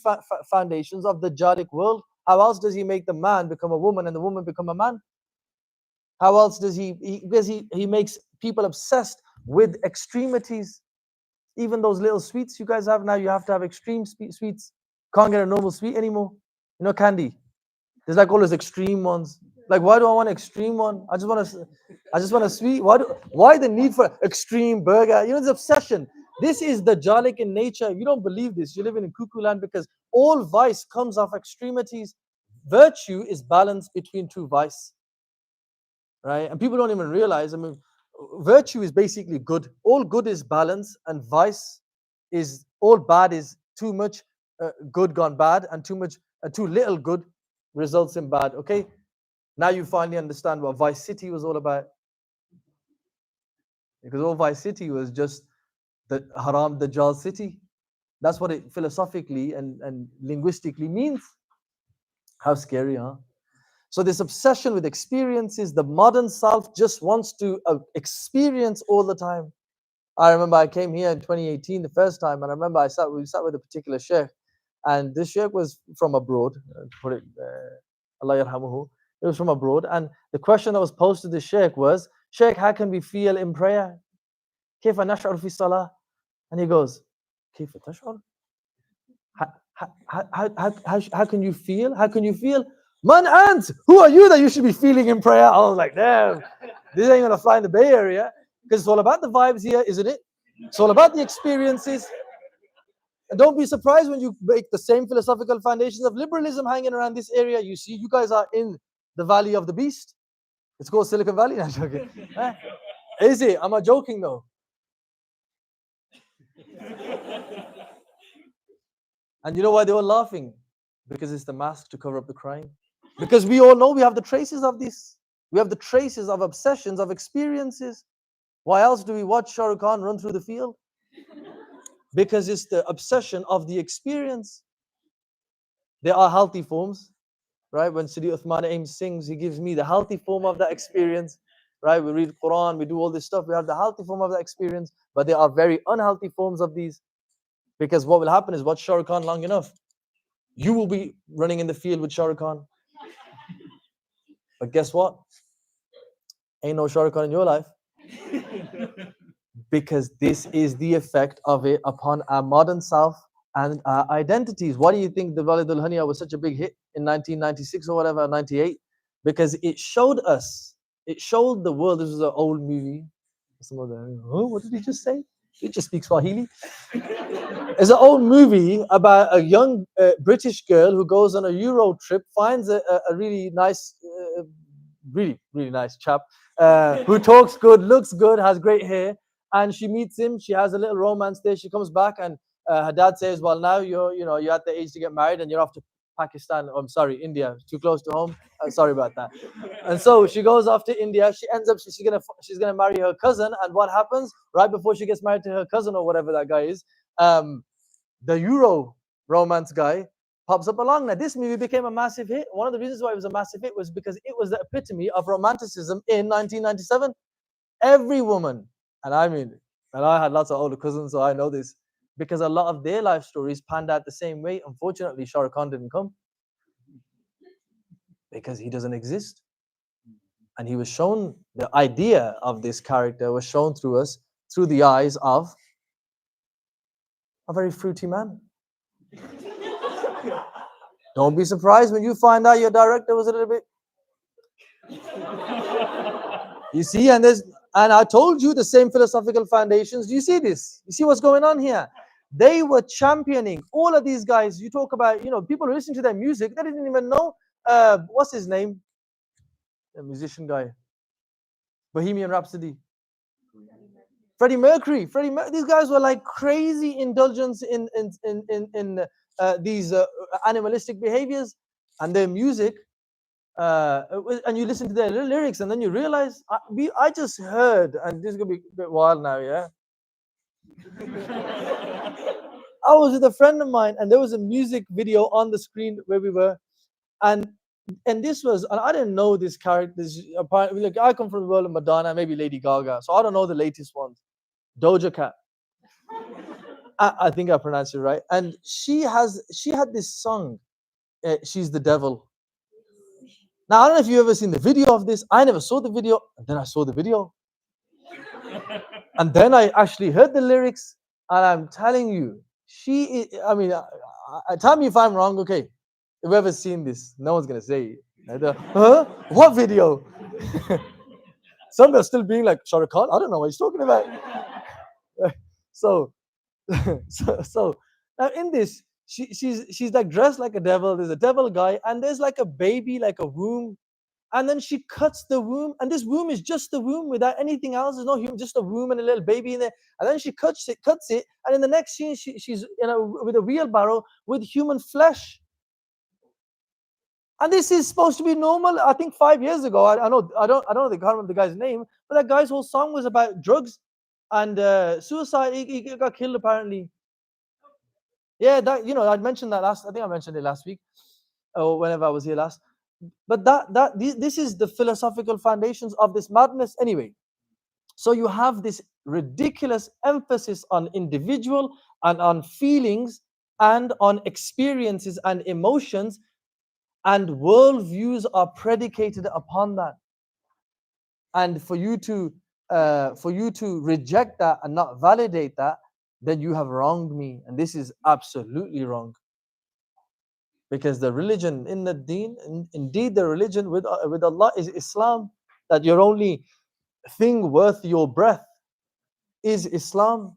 [SPEAKER 1] foundations of the Jahdic world. How else does he make the man become a woman and the woman become a man? How else does because he makes people obsessed with extremities. Even those little sweets you guys have now, you have to have extreme sweets. Can't get a normal sweet anymore. You know, candy. There's like all those extreme ones. Like, why do I want an extreme one? I just want a sweet. Why the need for extreme burger? You know, this obsession. This is the Jahdic in nature. If you don't believe this, you're living in cuckoo land, because all vice comes off extremities. Virtue is balance between two vice. Right? And people don't even realize, I mean, virtue is basically good. All good is balance, and vice is, all bad is too much good gone bad, and too little good results in bad. Okay? Now you finally understand what Vice City was all about. Because all Vice City was just the Haram Dajjal city. That's what it philosophically and linguistically means. How scary, huh? So this obsession with experiences, the modern self just wants to experience all the time. I remember I came here in 2018 the first time, and I remember we sat with a particular sheikh, and this sheikh was from abroad. Allah yarhamuhu. It was from abroad, and the question that was posed to the sheikh was, Sheikh, how can we feel in prayer? كيف نشعر في الصلاة? And he goes, كيف تشعر? How can you feel? How can you feel? Man, ant, who are you that you should be feeling in prayer? I was like, damn, this ain't gonna fly in the Bay Area because it's all about the vibes here, isn't it? It's all about the experiences. And don't be surprised when you make the same philosophical foundations of liberalism hanging around this area. You see, you guys are in the valley of the beast. It's called Silicon Valley. No, I'm joking. Is it? Am I joking though? And you know why they were laughing? Because it's the mask to cover up the crime. Because we all know we have the traces of this. We have the traces of obsessions, of experiences. Why else do we watch Shah Rukh Khan run through the field? Because it's the obsession of the experience. There are healthy forms, right? When Sidi Uthman Aim sings, he gives me the healthy form of that experience, right? We read Quran, we do all this stuff, we have the healthy form of that experience, but there are very unhealthy forms of these. Because what will happen is, watch Shah Rukh Khan long enough, you will be running in the field with Shah Rukh Khan. But guess what? Ain't no Shah Rukh Khan in your life. Because this is the effect of it upon our modern self and our identities. Why do you think the Walid al-Haniya was such a big hit in 1996 or whatever, 98? Because it showed us, it showed the world, this was an old movie. Some of them, oh, what did he just say? He just speaks Swahili. It's an old movie about a young British girl who goes on a Euro trip, finds a really nice, really nice chap who talks good, looks good, has great hair, and she meets him. She has a little romance there. She comes back, and her dad says, "Well, now you're at the age to get married, and you're off to Pakistan. I'm sorry, India, too close to home. Sorry about that." And so she goes off to India. She ends up she's gonna marry her cousin. And what happens right before she gets married to her cousin or whatever that guy is? The Euro romance guy pops up along. Now, this movie became a massive hit. One of the reasons why it was a massive hit was because it was the epitome of Romanticism in 1997. Every woman, and I mean, and I had lots of older cousins, so I know this, because a lot of their life stories panned out the same way. Unfortunately, Shah Rukh Khan didn't come because he doesn't exist. And he was shown, the idea of this character was shown through us through the eyes of a very fruity man. Don't be surprised when you find out your director was a little bit. You see, and I told you the same philosophical foundations. Do you see this? You see what's going on here? They were championing all of these guys. You talk about, people who listen to their music, they didn't even know what's his name? The musician guy. Bohemian Rhapsody. Freddie Mercury. These guys were like crazy indulgence in these animalistic behaviors, and their music. And you listen to their lyrics, and then you realize, I just heard, and this is gonna be a bit wild now, yeah. I was with a friend of mine, and there was a music video on the screen where we were, and this was, and I didn't know this character. Apparently, like, I come from the world of Madonna, maybe Lady Gaga, so I don't know the latest ones. Doja Cat. I think I pronounced it right. And she had this song, She's the Devil. Now, I don't know if you've ever seen the video of this. I never saw the video, and then I saw the video. And then I actually heard the lyrics, and I'm telling you, tell me if I'm wrong, okay? Whoever's seen this, no one's going to say, huh? What video? Some are still being like, Shah Rukh Khan, I don't know what he's talking about. So now in this, she's like dressed like a devil. There's a devil guy, and there's like a baby, like a womb, and then she cuts the womb, and this womb is just the womb without anything else. There's no human, just a womb and a little baby in there. And then she cuts it, and in the next scene, she's with a wheelbarrow with human flesh. And this is supposed to be normal. I think 5 years ago, I don't know the can't remember the guy's name, but that guy's whole song was about drugs and suicide. He got killed apparently. Yeah, that I mentioned that last. I think I mentioned it last week, or whenever I was here last. But this is the philosophical foundations of this madness anyway. So you have this ridiculous emphasis on individual and on feelings and on experiences and emotions, and worldviews are predicated upon that. And for you to reject that and not validate that, then you have wronged me, and this is absolutely wrong. Because the religion in the deen, indeed the religion with Allah is Islam. That your only thing worth your breath is Islam.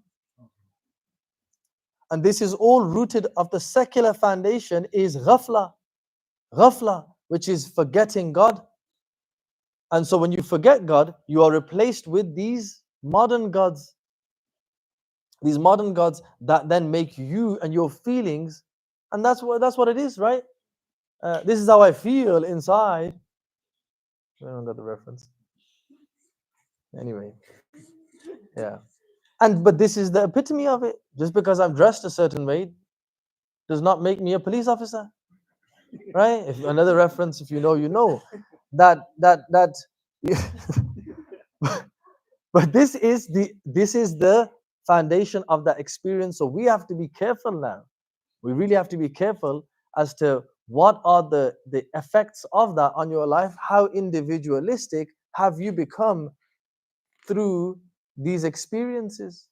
[SPEAKER 1] And this is all rooted of the secular foundation is ghafla, which is forgetting God. And so when you forget God, you are replaced with these modern gods. These modern gods that then make you and your feelings, and that's what it is, right? This is how I feel inside. I don't got the reference. Anyway, yeah. But this is the epitome of it. Just because I'm dressed a certain way does not make me a police officer, right? If another reference, if you know, you know. That. But this is the foundation of that experience. So we have to be careful now. We really have to be careful as to what are the effects of that on your life. How individualistic have you become through these experiences?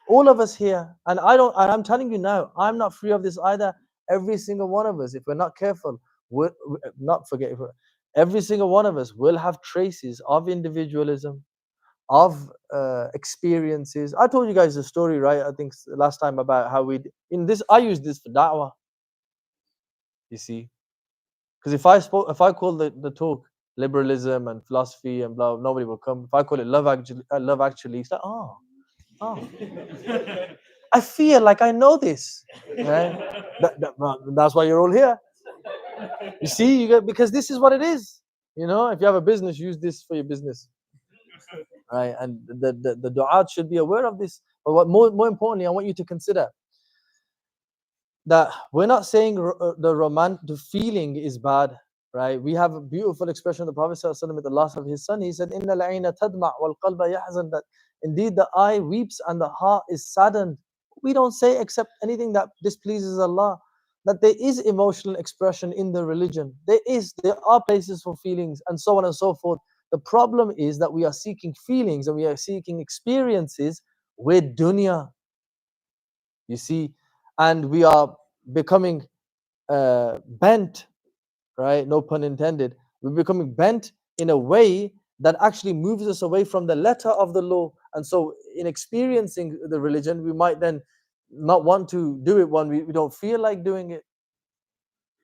[SPEAKER 1] All of us here, and I'm telling you now, I'm not free of this either. Every single one of us, if we're not careful, we'll not forget. Every single one of us will have traces of individualism, of experiences. I told you guys the story, right? I think last time about how I use this for da'wah. You see, because if I call the talk liberalism and philosophy and blah, nobody will come. If I call it love actually, it's like, oh. I feel like I know this, right? That's why you're all here. You see, because this is what it is. You know, if you have a business, use this for your business, right? And the du'at should be aware of this. But what more importantly, I want you to consider that we're not saying the feeling is bad, right? We have a beautiful expression of the Prophet ﷺ with the loss of his son. He said, "Inna al-'ayna tadma' wal qalba yahzan," that indeed the eye weeps and the heart is saddened. We don't say except anything that displeases Allah. That there is emotional expression in the religion. There are places for feelings and so on and so forth. The problem is that we are seeking feelings and we are seeking experiences with dunya. You see, and we are becoming bent, right? No pun intended. We're becoming bent in a way that actually moves us away from the letter of the law. And so, in experiencing the religion, we might then not want to do it when we don't feel like doing it,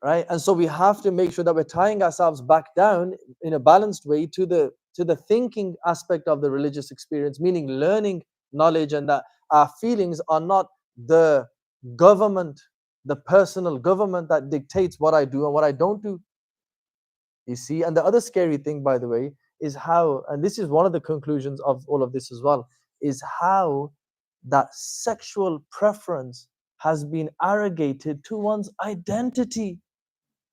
[SPEAKER 1] right? And so, we have to make sure that we're tying ourselves back down in a balanced way to the thinking aspect of the religious experience, meaning learning knowledge, and that our feelings are not the government, the personal government that dictates what I do and what I don't do. You see, and the other scary thing, by the way, is how, and this is one of the conclusions of all of this as well, is how that sexual preference has been arrogated to one's identity.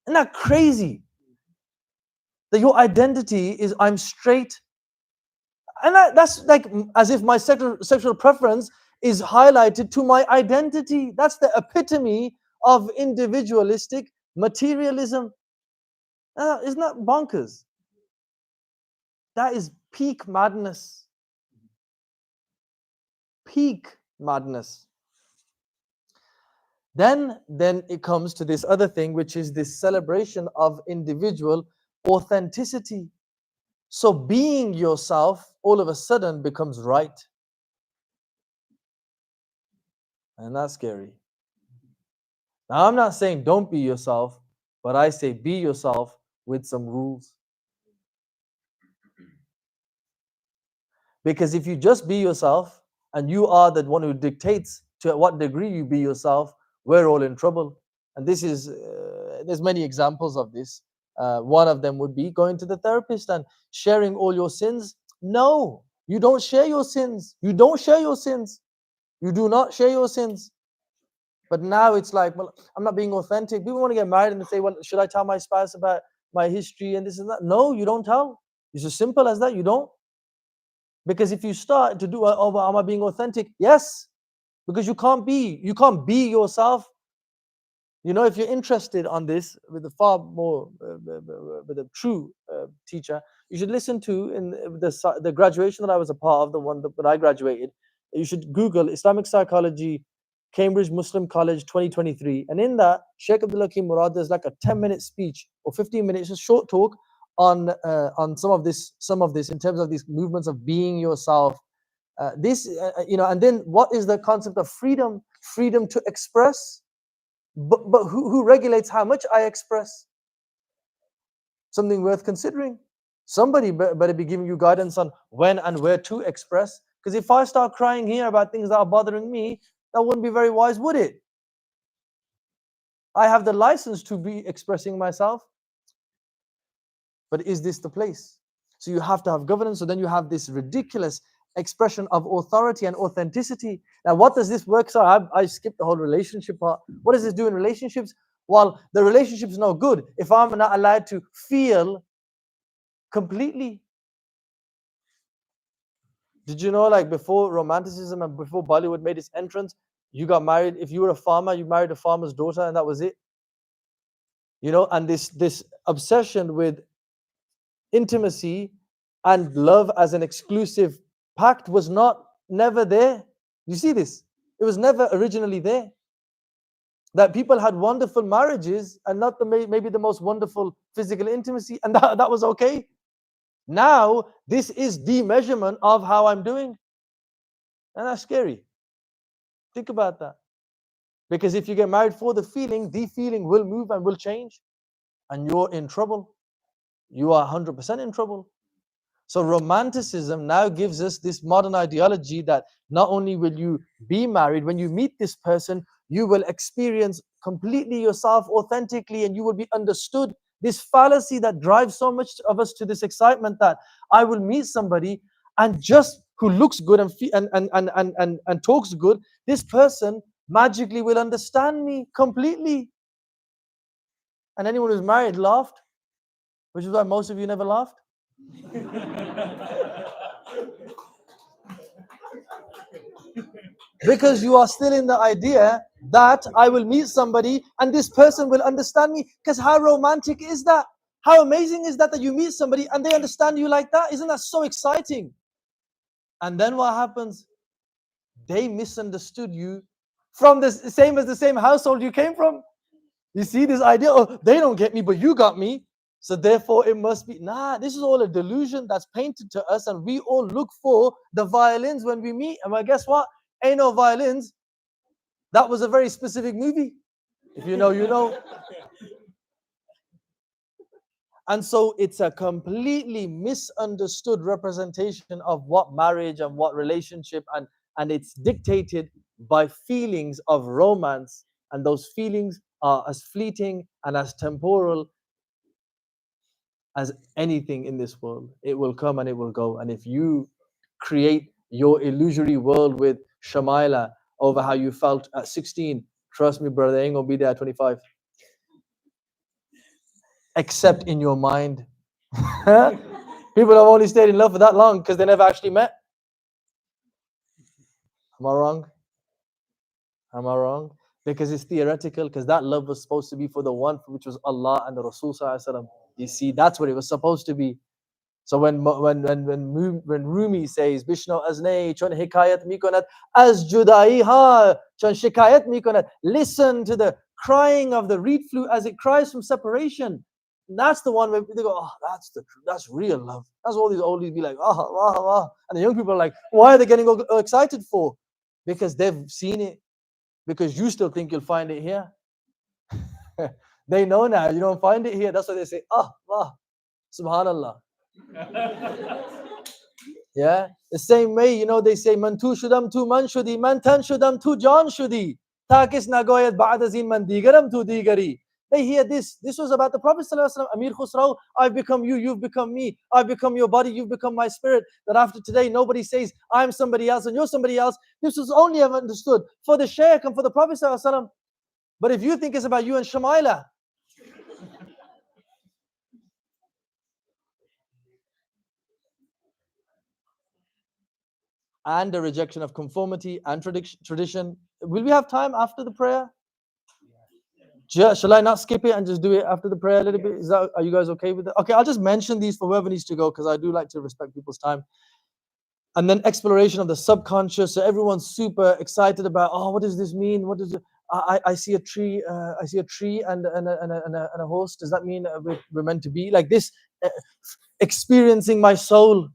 [SPEAKER 1] Isn't that crazy? That your identity is I'm straight. And that's like as if my sexual preference is highlighted to my identity. That's the epitome of individualistic materialism. Isn't that bonkers? That is peak madness. Peak madness. Then it comes to this other thing, which is this celebration of individual authenticity. So being yourself all of a sudden becomes right. And that's scary. Now, I'm not saying don't be yourself, but I say be yourself with some rules. Because if you just be yourself and you are the one who dictates to what degree you be yourself, we're all in trouble. And this is, there's many examples of this. One of them would be going to the therapist and sharing all your sins. No, you don't share your sins. You don't share your sins. You do not share your sins. But now it's like, well, I'm not being authentic. People want to get married and they say, well, should I tell my spouse about my history and this and that? No, you don't tell. It's as simple as that. You don't. Because if you start to do, oh, well, am I being authentic? Yes. Because you can't be yourself. You know, if you're interested on this with a far more, with a true teacher, you should listen to in the graduation that I was a part of, the one that I graduated. You should Google Islamic psychology Cambridge Muslim College 2023. And in that, Sheikh Abdul Hakim Murad, there's like a 10-minute speech or 15 minutes, a short talk on some of this in terms of these movements of being yourself. And then what is the concept of freedom? Freedom to express, but who regulates how much I express? Something worth considering. Somebody better be giving you guidance on when and where to express. Because if I start crying here about things that are bothering me, that wouldn't be very wise, would it? I have the license to be expressing myself. But is this the place? So you have to have governance. So then you have this ridiculous expression of authority and authenticity. Now, what does this work? So I skipped the whole relationship part. What does this do in relationships? Well, the relationship is no good if I'm not allowed to feel completely. Did you know, like before Romanticism and before Bollywood made its entrance, you got married. If you were a farmer, you married a farmer's daughter, and that was it. And this obsession with intimacy and love as an exclusive pact was never there. You see this? It was never originally there. That people had wonderful marriages and not maybe the most wonderful physical intimacy, and that was okay. Now this is the measurement of how I'm doing, and that's scary. Think about that, because if you get married for the feeling will move and will change, and you're in trouble. You are 100% in trouble. So Romanticism now gives us this modern ideology that not only will you be married, when you meet this person, you will experience completely yourself authentically and you will be understood. This fallacy that drives so much of us to this excitement that I will meet somebody and just who looks good and talks good, this person magically will understand me completely. And anyone who's married laughed, which is why most of you never laughed. Because you are still in the idea that I will meet somebody and this person will understand me. Because how romantic is that? How amazing is that you meet somebody and they understand you like that? Isn't that so exciting? And then what happens? They misunderstood you from the same household you came from. You see this idea, oh, they don't get me, but you got me. So therefore it must be, this is all a delusion that's painted to us, and we all look for the violins when we meet. And well, guess what? Ain't no violins. That was a very specific movie. If you know, you know. And so it's a completely misunderstood representation of what marriage and what relationship, and it's dictated by feelings of romance, and those feelings are as fleeting and as temporal as anything in this world. It will come and it will go. And if you create your illusory world with Shamaila over how you felt at 16, trust me, brother, they ain't gonna be there at 25. Except in your mind. People have only stayed in love for that long because they never actually met. Am I wrong? Am I wrong? Because it's theoretical, because that love was supposed to be for the one which was Allah and the Rasul Sallallahu Alaihi Wasallam. You see, that's what it was supposed to be. So when Rumi says, Bishno azne chon hikayat mikonat az judai ha chon shikayat mikonat, listen to the crying of the reed flute as it cries from separation. And that's the one where they go, oh, that's real love. That's all these oldies be like, and the young people are like, why are they getting excited for? Because they've seen it. Because you still think you'll find it here. They know now you don't find it here. That's why they say, subhanallah. Yeah, the same way, they say, man tu shudam tu man shudi, man tan shudam tu jan shudi, takis nagoyat ba'dazin man digaram tu digari. They hear this. This was about the Prophet ﷺ. Amir Khusraw, I've become you, you've become me. I've become your body, you've become my spirit. That after today, nobody says, I'm somebody else and you're somebody else. This was only ever understood for the Shaykh and for the Prophet ﷺ. But if you think it's about you and Shamaila, and the rejection of conformity and tradition. Will we have time after the prayer? Shall I not skip it and just do it after the prayer a little bit? Are you guys okay with it? Okay, I'll just mention these for whoever needs to go, because I do like to respect people's time. And then exploration of the subconscious. So everyone's super excited about, oh, what does this mean? What does it? I see a tree. I see a tree and a horse. Does that mean we're meant to be like this? Experiencing my soul,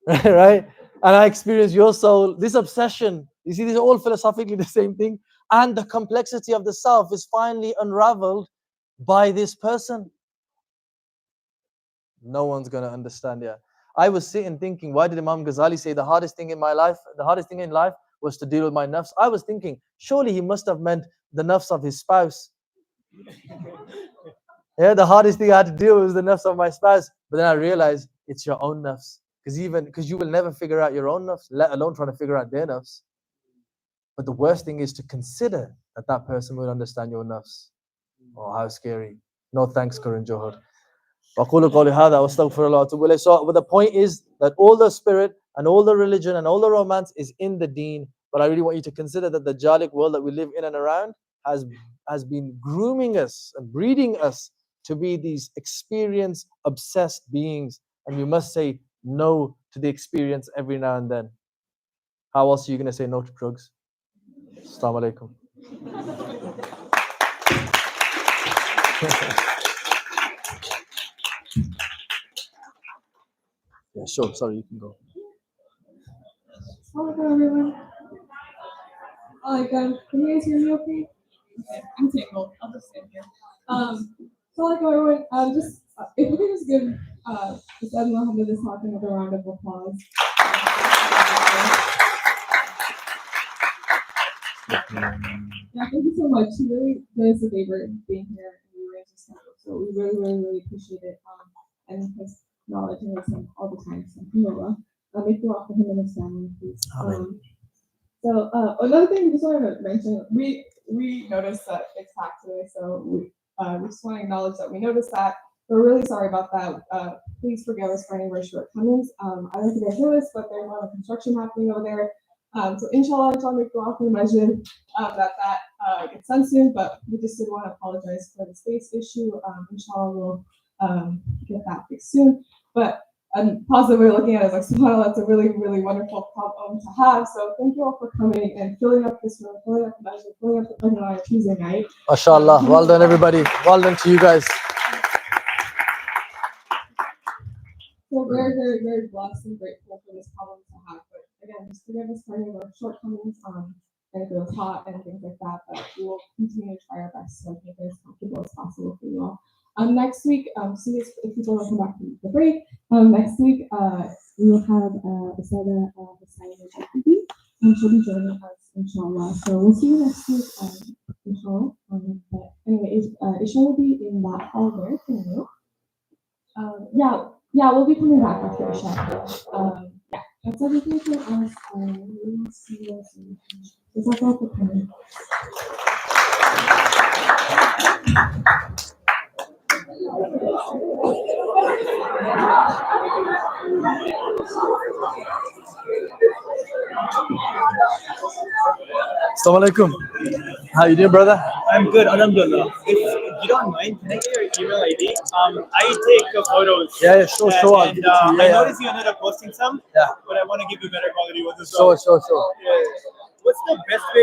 [SPEAKER 1] right? And I experience your soul. This obsession. You see, these are all philosophically the same thing. And the complexity of the self is finally unraveled by this person. No one's gonna understand it. I was sitting thinking, why did Imam Ghazali say the hardest thing in life was to deal with my nafs? I was thinking, surely he must have meant the nafs of his spouse. Yeah, the hardest thing I had to deal with was the nafs of my spouse. But then I realized it's your own nafs. Because you will never figure out your own nafs, let alone trying to figure out their nafs. But the worst thing is to consider that that person will understand your nafs. Oh, how scary. No thanks, Karan Johar. So, but the point is that all the spirit and all the religion and all the romance is in the deen. But I really want you to consider that the Jalik world that we live in and around has been grooming us and breeding us to be these experience obsessed beings. And we must say no to the experience every now and then. How else are you going to say no to drugs? Assalamu alaikum. Yeah, sure. Sorry, you can go.
[SPEAKER 3] Hello, everyone. Can you guys hear me okay? Okay, I'm tangled. I'll just stand here. So everyone, if we could just give Ustadh Mohammed Isaaq another round of applause. Yeah, thank you so much. He really did us a favor being here and we arranged this schedule. So we really, really, really appreciate it. And his knowledge and wisdom all the time. So, Alhamdulillah. Make dua for him and his family, please. So another thing we just wanted to mention, we noticed that it's packed today, so we just want to acknowledge that we noticed that. We're really sorry about that. Please forgive us for any of our shortcomings. I don't know if you guys noticed, but there's a lot of construction happening over there. So inshallah, make dua for the masjid that gets done soon, but we just did want to apologize for the space issue. Inshallah, we'll get that fixed soon. But a positive way of looking at it is like, subhanAllah, that's a really, really wonderful problem to have. So thank you all for coming and filling up this room, filling up the masjid, filling up the parking lot on Tuesday night.
[SPEAKER 1] MashaAllah. Well done, everybody. Well done to you guys.
[SPEAKER 3] So very, very, very blessed and grateful for this problem to have. But again, just forgive us for any of our shortcomings, and if it was hot and things like that, but we will continue to try our best to make it as comfortable as possible for you all. Next week, soon as if people will come back from the break, next week we will have Ustadh Hussain, and she'll be joining us, inshallah. So we'll see you next week, inshallah. But anyway, Isha will be in that hall there for you. Yeah, we'll be coming back after Isha. Yeah, that's everything for us. We'll see you soon. Is that all for coming?
[SPEAKER 1] Assalamu alaikum. How you doing, brother?
[SPEAKER 4] I'm good, alhamdulillah. If you don't mind, can I get your email ID? I take photos.
[SPEAKER 1] Yeah, sure.
[SPEAKER 4] And
[SPEAKER 1] Yeah,
[SPEAKER 4] I noticed you ended up posting some.
[SPEAKER 1] Yeah.
[SPEAKER 4] But I want to give you better quality ones as well.
[SPEAKER 1] Sure.
[SPEAKER 4] What's the best way